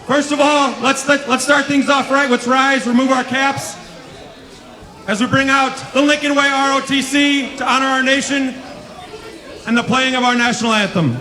First of all, let's start things off right. Let's rise, remove our caps as we bring out the Lincoln Way ROTC to honor our nation and the playing of our national anthem.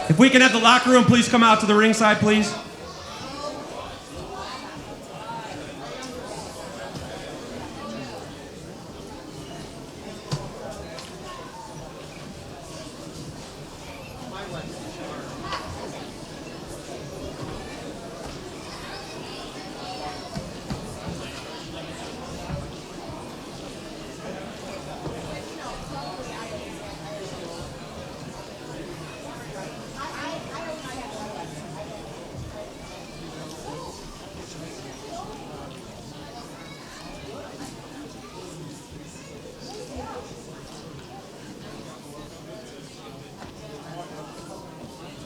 If we can have the locker room, please come out to the ringside, please.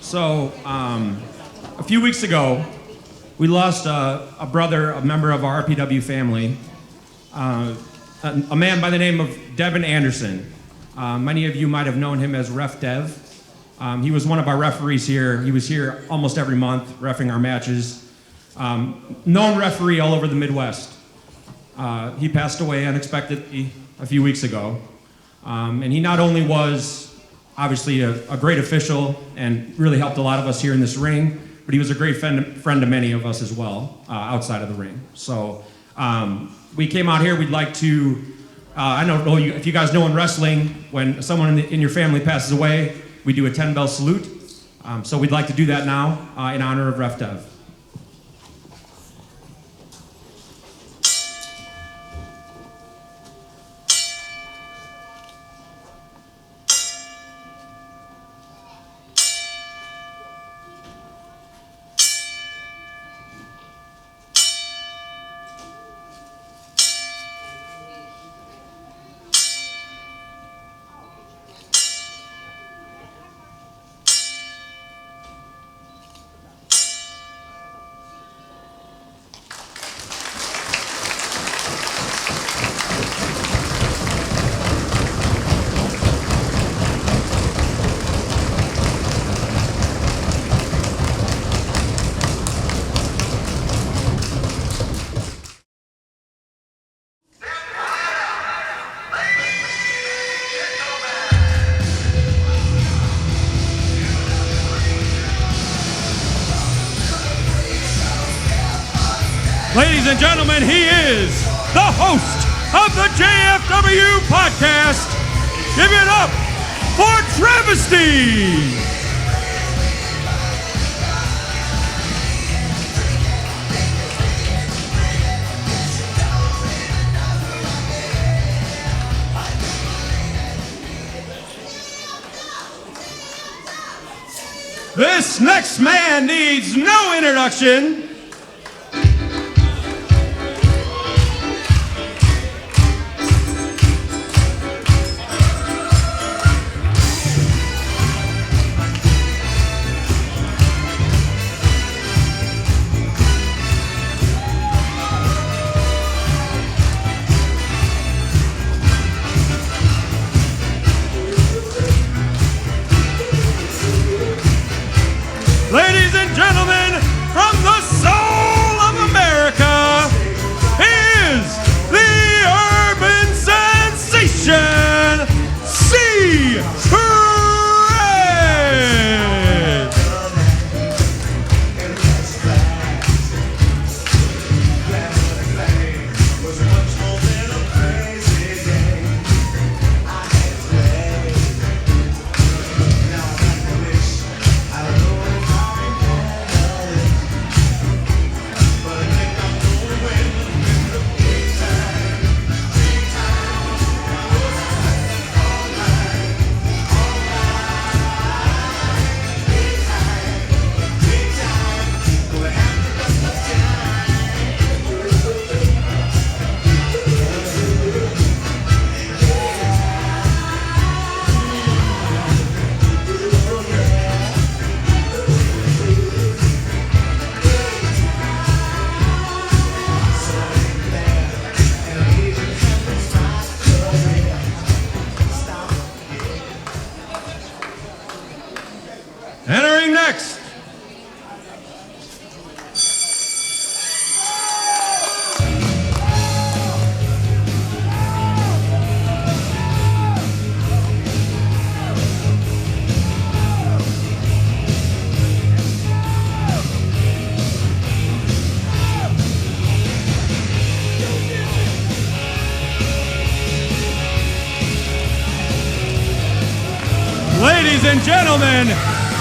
So, a few weeks ago, we lost a brother, a member of our RPW family, a man by the name of Devin Anderson. Many of you might have known him as Ref Dev. He was one of our referees here. He was here almost every month, reffing our matches. Known referee all over the Midwest. He passed away unexpectedly a few weeks ago. And he not only was obviously a great official and really helped a lot of us here in this ring, but he was a great friend to many of us as well, outside of the ring. So we came out here, we'd like to, I don't know if you guys know in wrestling, when someone in your family passes away, we do a 10-bell salute. So we'd like to do that now in honor of Ref Dev. Ladies and gentlemen, he is the host of the JFW podcast. Give it up for Travesty. This next man needs no introduction. Ladies and gentlemen, from the soul of America, he is the urban sensation, C-Red! Entering next, ladies and gentlemen,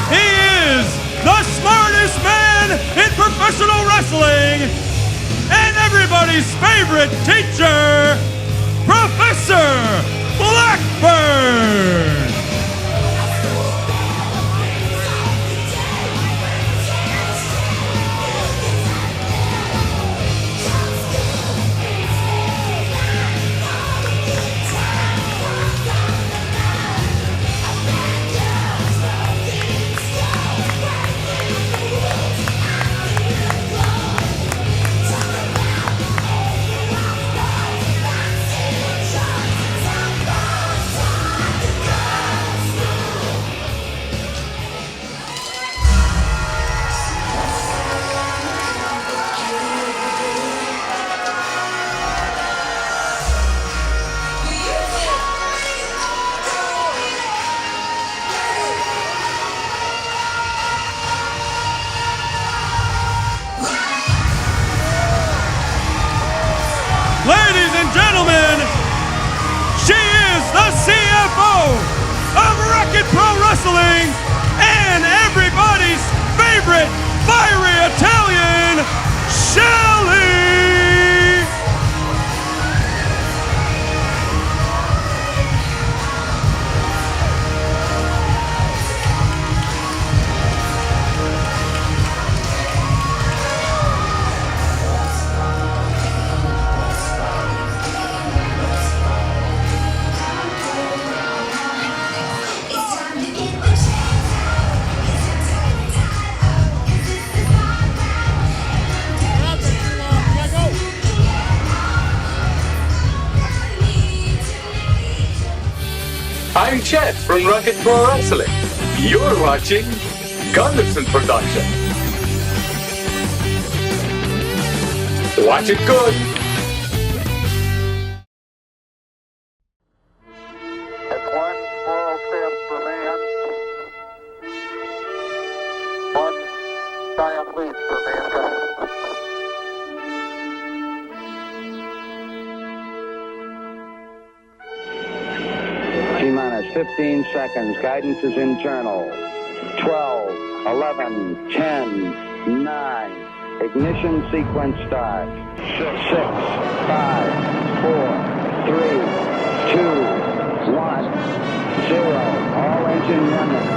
he is the smartest man in professional wrestling and everybody's favorite teacher, Professor Blackburn. Ladies and gentlemen, she is the CFO of Wreck-It Pro Wrestling and everybody's favorite fiery Italian, Shelly. I'm Chet from Wreck-It Pro Wrestling. You're watching Gunderson Production. Watch it good. It's one small step for man, one giant leap for mankind. 15 seconds. Guidance is internal. 12, 11, 10, 9. Ignition sequence start. 6, 5, 4, 3, 2, 1, 0. All engine running.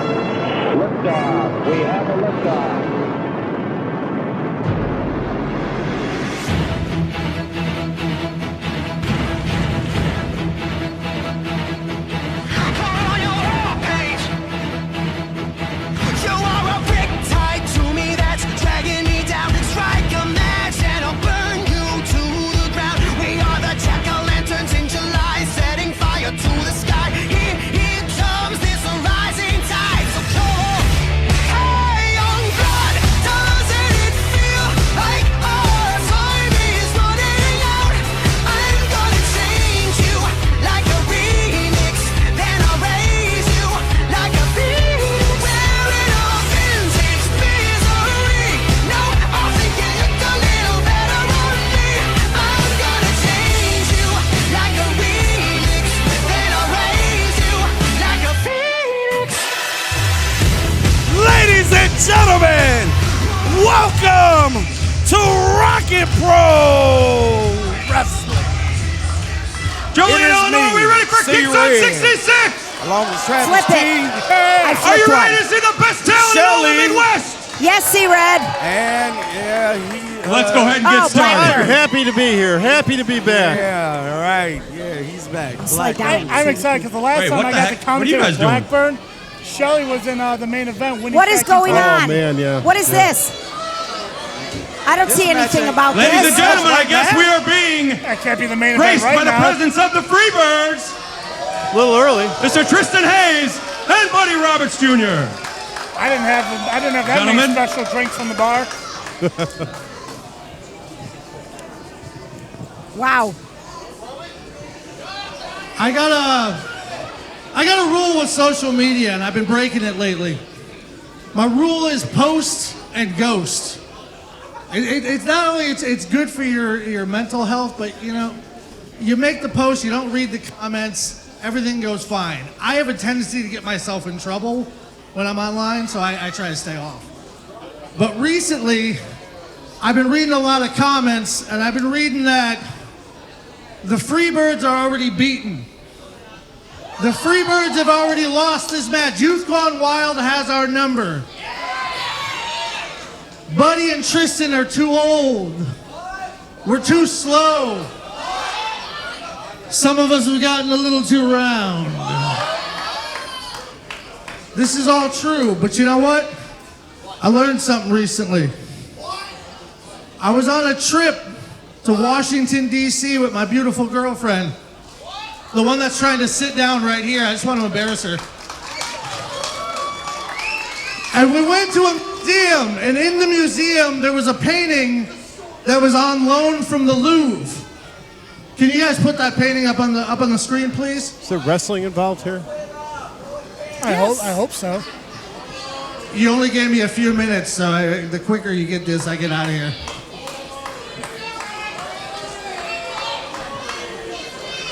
Liftoff. We have a liftoff. Gentlemen, welcome to Rocket Pro Wrestling. Julian, Illinois, are we ready for Kickstart 66? Along with Travis Flip T. it. Are you ready to see the best talent in all the Midwest? Yes, C-Red. And yeah, Let's go ahead and get started. I'm happy to be here. Happy to be back. Yeah, all right. Yeah, he's back. Slide down. I'm excited because the last Wait, time what I the got heck? to commentate What are you with guys doing? Blackburn, Shelly was in the main event. What is going on? Oh, man, yeah. What is this? I don't see anything about Ladies this. and gentlemen, I guess we are being That can't be the main graced event right by the now. presence of the Freebirds, A little early. Mr. Tristan Hayes and Buddy Roberts Jr. I didn't have that Gentlemen. many special drinks from the bar. Wow. I got a rule with social media, and I've been breaking it lately. My rule is post and ghost. It's not only it's good for your mental health, but you make the post, you don't read the comments, everything goes fine. I have a tendency to get myself in trouble when I'm online, so I try to stay off. But recently, I've been reading a lot of comments, and I've been reading that the Freebirds are already beaten. The Freebirds have already lost this match. Youth Gone Wild has our number. Buddy and Tristan are too old. We're too slow. Some of us have gotten a little too round. This is all true, but you know what? I learned something recently. I was on a trip to Washington, D.C. with my beautiful girlfriend. The one that's trying to sit down right here. I just want to embarrass her. And we went to a museum, and in the museum there was a painting that was on loan from the Louvre. Can you guys put that painting up on the screen, please? Is there wrestling involved here? I hope so. You only gave me a few minutes, so the quicker you get this, I get out of here.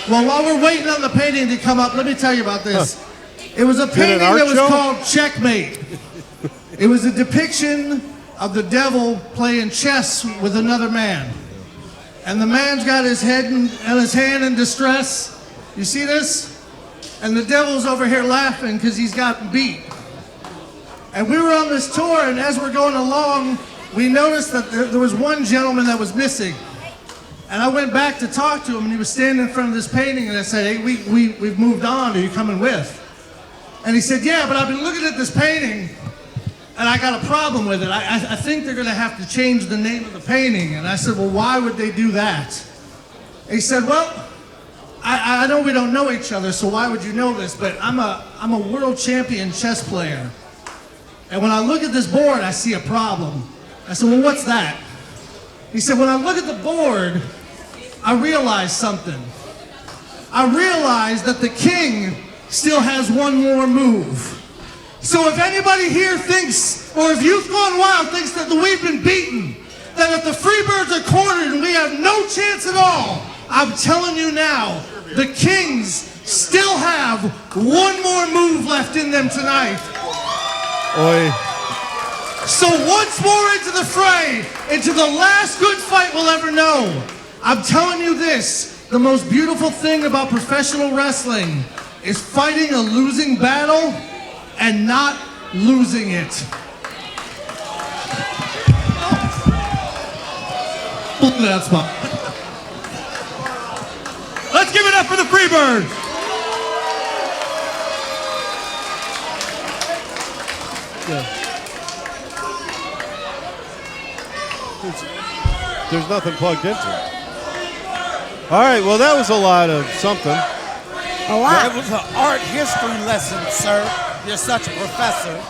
Well, while we're waiting on the painting to come up, let me tell you about this. It was a painting art that was show? called Checkmate. It was a depiction of the devil playing chess with another man. And the man's got his head and his hand in distress. You see this? And the devil's over here laughing because he's gotten beat. And we were on this tour, and as we're going along, we noticed that there was one gentleman that was missing. And I went back to talk to him, and he was standing in front of this painting, and I said, hey, we've moved on. Are you coming with? And he said, yeah, but I've been looking at this painting, and I got a problem with it. I think they're going to have to change the name of the painting. And I said, well, why would they do that? He said, well, I know we don't know each other, so why would you know this? But I'm a world champion chess player. And when I look at this board, I see a problem. I said, well, what's that? He said, when I look at the board, I realize something. I realize that the king still has one more move. So if anybody here thinks, or if Youth Gone Wild thinks that we've been beaten, that if the Freebirds are cornered and we have no chance at all, I'm telling you now, the kings still still have one more move left in them tonight. Oi. So once more into the fray, into the last good fight we'll ever know. I'm telling you this, the most beautiful thing about professional wrestling is fighting a losing battle and not losing it. That spot. Let's give it up for the Freebirds. There's nothing plugged into it. All right, well, that was a lot of something. A lot. That was an art history lesson, sir. You're such a professor.